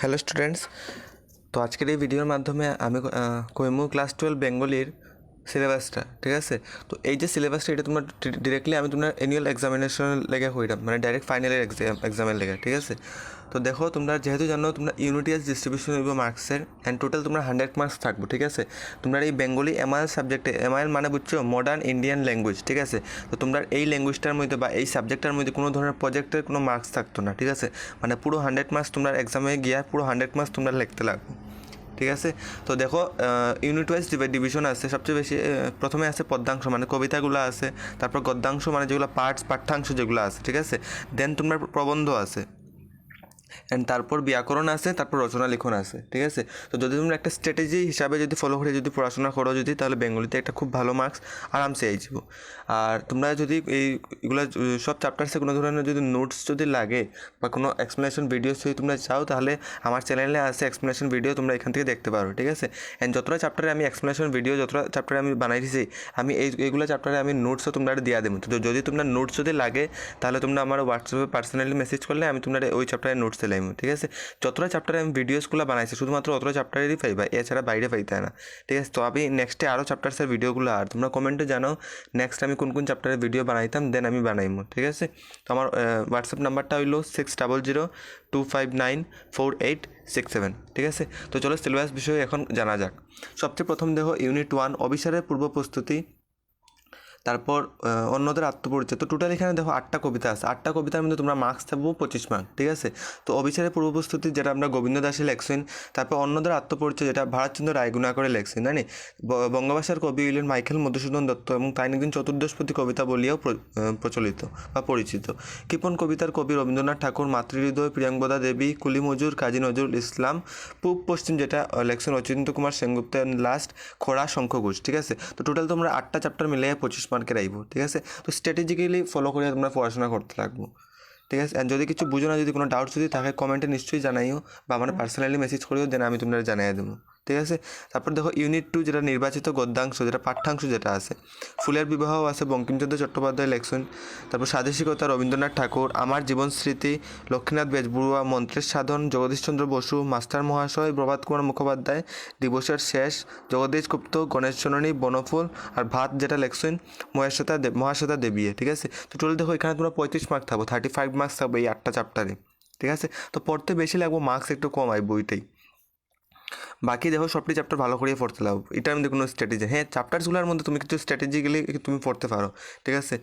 Hello students, তো আজকের এই ভিডিওর মাধ্যমে আমি কোহিমুর ক্লাস 12 বেঙ্গলির সিলেবাসটা, ঠিক আছে। তো এই যে সিলেবাসটা এটা তোমরা ডিরেক্টলি আমি তোমার অ্যানুয়াল এক্সামিনেশনের লেগে হইলাম, মানে ডাইরেক্ট ফাইনালের এক্সামের লেগে, ঠিক আছে। তো দেখো তোমরা যেহেতু জানো তোমরা ইউনিটিয়াস ডিস্ট্রিবিউশন হইব মার্কসের অ্যান্ড টোটাল তোমরা 100 মার্কস থাকবো, ঠিক আছে। তোমরা এই বেঙ্গলি এমআইএল সাবজেক্টে, এমআইএল মানে বুঝছো মডার্ন ইন্ডিয়ান ল্যাঙ্গুয়েজ, ঠিক আছে। তো তোমরা এই ল্যাঙ্গুয়েজটার মধ্যে বা এই সাবজেক্টটার মধ্যে কোনো ধরনের প্রজেক্টের কোনো মার্কস থাকতো না, ঠিক আছে। মানে পুরো 100 মার্কস তোমরা এক্সামে গিয়া পুরো 100 মার্কস তোমরা লিখতে লাগবো, ঠিক আছে। তো দেখো ইউনিট ওয়াইজ ডিভিশন আছে। সবচেয়ে বেশি প্রথমে আছে পদ্যাংশ, মানে কবিতাগুলো আছে। তারপর গদ্যাংশ মানে যেগুলো পাঠ্যাংশ যেগুলো আছে, ঠিক আছে। দেন তোমার প্রবন্ধ আছে, অ্যান্ড তারপর ব্যাকরণ আছে, তারপর রচনা লিখন আছে, ঠিক আছে। তো যদি তোমরা একটা স্ট্র্যাটেজি হিসাবে যদি ফলো করে যদি পড়াশোনা করো যদি, তাহলে বেঙ্গলিতে একটা খুব ভালো মার্কস আরামসে আই যাব। আর তোমরা যদি এইগুলো সব চ্যাপ্টার্সে কোনো ধরনের যদি নোটস যদি লাগে বা কোনো এক্সপ্লেনেশন ভিডিওস যদি তোমরা চাও, তাহলে আমার চ্যানেলে আছে এক্সপ্লেনেশন ভিডিও, তোমরা এখান থেকে দেখতে পারো, ঠিক আছে। অ্যান্ড যতটা চ্যাপ্টারে আমি এক্সপ্লেনেশন ভিডিও যতটা চ্যাপ্টারে আমি বানাই দিয়েছি, আমি এইগুলো চ্যাপ্টারে আমি নোটসও তোমরা দিয়া দেবো। তো যদি তোমরা নোটস যদি লাগে, তাহলে তোমরা আমার হোয়াটসঅ্যাপে পার্সোনালি মেসেজ করলে আমি তোমরা ওই চ্যাপ্টারে নোটস দিলাম, ঠিক আছে। যতটা চ্যাপ্টারে আমি ভিডিওসগুলো বানাইছি শুধুমাত্র অতটা চ্যাপ্টারেরই পাইবা, এছাড়া বাইরে পাইতে না, ঠিক আছে। তো আমি নেক্সটে আরও চ্যাপ্টার্সের ভিডিওগুলো, আর তোমরা কমেন্টে জানাও নেক্সট আমি কোন কোন চ্যাপ্টারের ভিডিও বানাইতাম, দেন আমি বানাইমো, ঠিক আছে। তো আমার হোয়াটসঅ্যাপ নাম্বারটা হইলো 6002594867, ঠিক আছে। তো চলো সিলেবাস বিষয়ে এখন জানা যাক। সবচেয়ে প্রথম দেখো ইউনিট 1 অভিসারের পূর্ব প্রস্তুতি, তারপর অন্যদের আত্মপরিচয়। তো টোটাল এখানে দেখো 8টা কবিতা আছে। 8টা কবিতার মধ্যে তোমরা মার্কস থাকবো 25 মার্ক, ঠিক আছে। তো অভিসারের পূর্ব প্রস্তুতি যেটা আমরা গোবিন্দ দাসে লেখছেন, তারপর অন্যদের আত্মপরিচয় যেটা ভারতচন্দ্র রায়গুণা করে লেখছেন, জানি বঙ্গভাষার কবি হইলেন মাইকেল মধুসূদন দত্ত, এবং তাই একদিন চতুর্দশপতি কবিতা বলিয়াও প্রচলিত বা পরিচিত। কৃপণ কবিতার কবি রবীন্দ্রনাথ ঠাকুর, মাতৃহৃদয় প্রিয়াঙ্গদা দেবী, কুলি মজুর কাজী নজরুল ইসলাম, পূব পশ্চিম যেটা লেখছেন অচিন্ত্য কুমার সেনগুপ্ত, লাস্ট খোড়া শঙ্খ ঘোষ, ঠিক আছে। তো টোটাল তোমরা 8টা চ্যাপ্টার মিলিয়ে 25 মার্কের আইব, ঠিক আছে। তো স্ট্র্যাটেজিক্যালি ফলো করে তোমরা পড়াশোনা করতে লাগবো, ঠিক আছে। আর যদি কিছু বুঝো না, যদি কোনো ডাউট যদি থাকে কমেন্টে নিশ্চয়ই জানাইও, বা আমার পার্সোনালি মেসেজ করিও, দেন আমি তোমরা জানিয়ে দেবো, ঠিক আছে। তারপর দেখো ইউনিট 2 যেটা নির্বাচিত গদ্যাংশ, যেটা পাঠ্যাংশ যেটা আছে, ফুলের বিবাহ আছে বঙ্কিমচন্দ্র চট্টোপাধ্যায় লেখছেন। তারপর স্বাদেশিকতা রবীন্দ্রনাথ ঠাকুর, আমার জীবন স্মৃতি লক্ষ্মীনাথ বেজবড়ুয়া, মন্ত্রের সাধন জগদীশচন্দ্র বসু, মাস্টার মহাশয় প্রভাত কুমার মুখোপাধ্যায়, দিবসের শেষ জগদীশ গুপ্ত, গণেশ জননী বনফুল, আর ভাত যেটা লেখছেন মহাশ্বেতা দেবিয়ে, ঠিক আছে। তো টোটাল দেখো এখানে তোমরা 35 মার্ক থাকবো, 35 মার্কস থাকবে এই 8টা চ্যাপ্টারে, ঠিক আছে। তো পড়তে বেশি লাগবো, মার্কস একটু কম আইব ওইটাই। বাকি দেখো সবটি চ্যাপ্টার ভালো করে পড়তে লাগবে, এটার মধ্যে কোনো স্ট্র্যাটেজি, হ্যাঁ চ্যাপ্টারসগুলোর মধ্যে তুমি কিছু স্ট্র্যাটেজিক্যালি তুমি পড়তে পারো, ঠিক আছে।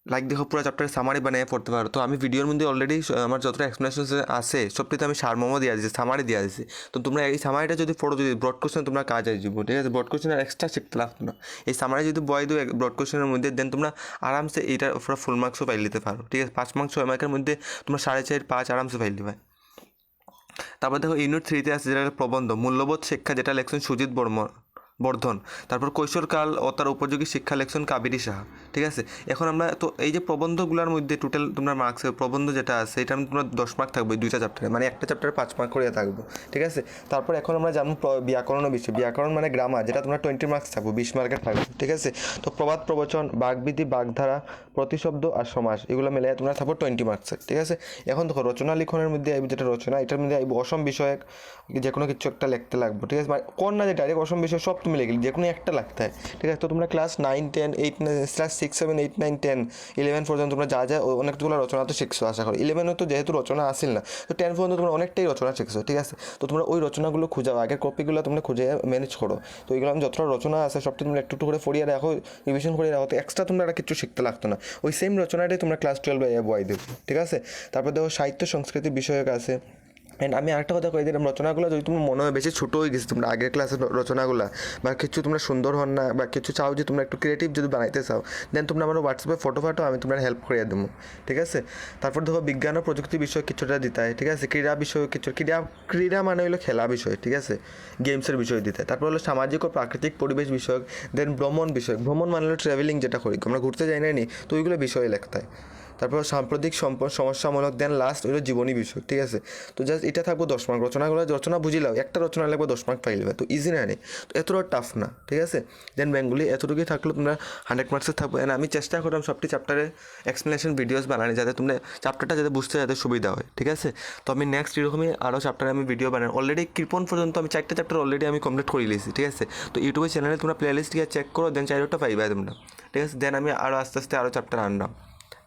লাইক দেখো পুরো চ্যাপ্টারের সামারি বানিয়ে পড়তে পারো। তো আমি ভিডিওর মধ্যে অলরেডি আমার যতটা এক্সপ্লেনেশন আছে সবটিতে আমি সারমর্ম দেওয়া দিয়েছি, সামারি দেওয়া দিয়েছি। তো তোমরা এই সামারিটা যদি পড়ো, যদি ব্রড কোশ্চেন তোমরা কাজ আসবো, ঠিক আছে। ব্রড কোশ্চেন আর এক্সট্রা শিখতে লাগতো না, এই সামারি যদি বয় দিও ব্রড কোশ্চেনের মধ্যে, দেন তোমরা আরামসে এইটার পুরো ফুল মার্কসও পাই নিতে পারো, ঠিক আছে। 5 মার্ক 6 মার্কের মধ্যে তোমরা 4.5 5 আরামসে পাই দিবে। তারপর দেখো ইউনিট 3-তে আছে যেটা প্রবন্ধ মূল্যবোধ শিক্ষা, যেটা লেখছেন সুজিত বর্ধন। তারপর কৈশোরকাল ও তার উপযোগী শিক্ষা লেখছেন কাবেরী সাহা, ঠিক আছে। এখন আমরা তো এই যে প্রবন্ধগুলোর মধ্যে টোটাল তোমরা মার্কস প্রবন্ধ যেটা আছে এটা তোমরা 10 মার্ক থাকবে 2টা চ্যাপ্টারে, মানে একটা চ্যাপ্টারে 5 মার্ক করে থাকবো, ঠিক আছে। তারপর এখন আমরা জানবো ব্যাকরণ বিষয়, ব্যাকরণ মানে গ্রামার, যেটা তোমরা 20 মার্কস থাকবো, 20 মার্কের থাকবে, ঠিক আছে। তো প্রবাদ প্রবচন, বাগবিধি, বাগধারা, প্রতিশব্দ আর সমাস, এগুলো মিলে তোমরা থাকবো 20 মার্কসের, ঠিক আছে। এখন দেখো রচনা লিখনের মধ্যে আইব যেটা রচনা, এটার মধ্যে আইব অসম বিষয়ক যে কোনো কিছু একটা লিখতে লাগবে, ঠিক আছে। মানে কোন না যে ডাইরেক্ট অসম বিষয় সব তুমি লিখলে যে কোনো একটা লাগতে হয়, ঠিক আছে। তো তোমরা ক্লাস 9 10 8 ক্লাস 6 7 8 9 10 11 পর্যন্ত তোমরা যা যা অনেকগুলো রচনা তো শিখছো আশা করি। 11 তো যেহেতু রচনা আসিল না, তো 10 পর্যন্ত তোমরা অনেকটাই রচনা শিখছো, ঠিক আছে। তো তোমরা ওই রচনাগুলো খুঁজাও, আগের কপিগুলো তোমরা খুঁজে ম্যানেজ করো। তো এগুলো আমি যতটা রচনা আছে সবটা তোমরা একটু করে পড়িয়ে রাখো, রিভিশন করে রাখো, তো এক্সট্রা তোমরা আর কিছু শিখতে লাগতো না, ওই সেম রচনাটাই তোমরা ক্লাস 12 বয় দেবো, ঠিক আছে। তারপর দেখো সাহিত্য সংস্কৃতি বিষয়ক আছে। অ্যান্ড আমি আরেকটা কথা কই দিলাম, রচনাগুলো যদি তোমার মনে হয় বেশি ছোটো হয়ে গেছে তোমরা আগের ক্লাসের রচনাগুলো, বা কিছু তোমরা সুন্দর হন না, বা কিছু চাও যে তোমরা একটু ক্রিয়েটিভ যদি বানাইতে চাও, দেন তোমরা আমার হোয়াটসঅ্যাপে ফটো আমি তোমরা হেল্প করে দেবো, ঠিক আছে। তারপর দেখো বিজ্ঞান ও প্রযুক্তি বিষয় কিছুটা দিতে হয়, ঠিক আছে। ক্রীড়া বিষয় কিছু, ক্রীড়া মানে হলো খেলা বিষয়, ঠিক আছে, গেমসের বিষয় দিতে হয়। তারপর হলো সামাজিক ও প্রাকৃতিক পরিবেশ বিষয়ক, দেন ভ্রমণ বিষয়ক, ভ্রমণ মানে হলো ট্রাভেলিং যেটা করি আমরা ঘুরতে যাই না নি, তো ওইগুলো বিষয়ে লিখতে হয়, তারপর সাম্প্রতিক সমস্যামূলক, দেন লাস্ট হলো জীবনী বিষয়, ঠিক আছে। তো জাস্ট এটা থাকবো 10 মার্ক। রচনা বুঝিলাও, একটা রচনা লাগবে 10 মার্ক পাইলে, তো ইজি না নেই, তো এতটা টাফ না, ঠিক আছে। দেন বেঙ্গলি এতটুকুই থাকলো, তোমরা 100 মার্কসের থাকবো। অ্যান্ড আমি চেষ্টা করলাম সবটি চ্যাপ্টারে এক্সপ্লেনেশন ভিডিওস বানানি, যাতে তোমরা চ্যাপ্টারটা যাতে বুঝতে যাতে সুবিধা হয়, ঠিক আছে। তো আমি নেক্সট এরকমই আরও চ্যাপ্টারে আমি ভিডিও বানাই। অলরেডি কৃপন পর্যন্ত আমি 4টা চ্যাপ্টার অলরেডি আমি কমপ্লিট করে নিয়েছি, ঠিক আছে। তো ইউটিউবের চ্যানেলে তোমরা প্লেলিস্ট গিয়ে চেক করো, দেন 4টা পাইবা তোমরা, ঠিক আছে। দেন আমি আরও আস্তে আস্তে আরও চ্যাপ্টার আনলাম,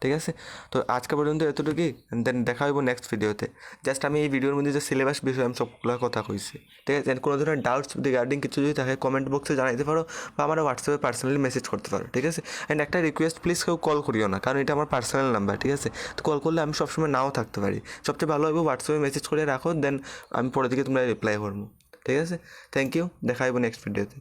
ঠিক আছে। তো আজকে পর্যন্ত এতটুকুই, দেন দেখা হইব নেক্সট ভিডিওতে। জাস্ট আমি এই ভিডিওর মধ্যে যে সিলেবাস বিষয়ে আমি সবগুলো কথা কইছি, ঠিক আছে। কোনো ধরনের ডাউটস রিগার্ডিং কিছু যদি থাকে কমেন্ট বক্সে জানাইতে পারো, বা আমার হোয়াটসঅ্যাপে পার্সোনালি মেসেজ করতে পারো, ঠিক আছে। অ্যান্ড একটা রিকোয়েস্ট, প্লিজ কেউ কল করিও না, কারণ এটা আমার পার্সোনাল নাম্বার, ঠিক আছে। তো কল করলে আমি সবসময় নাও থাকতে পারি। সবচেয়ে ভালো হবে হোয়াটসঅ্যাপে মেসেজ করে রাখো, দেন আমি পরে থেকে তোমরা রিপ্লাই করবো, ঠিক আছে। থ্যাংক ইউ, দেখা হইব নেক্সট ভিডিওতে।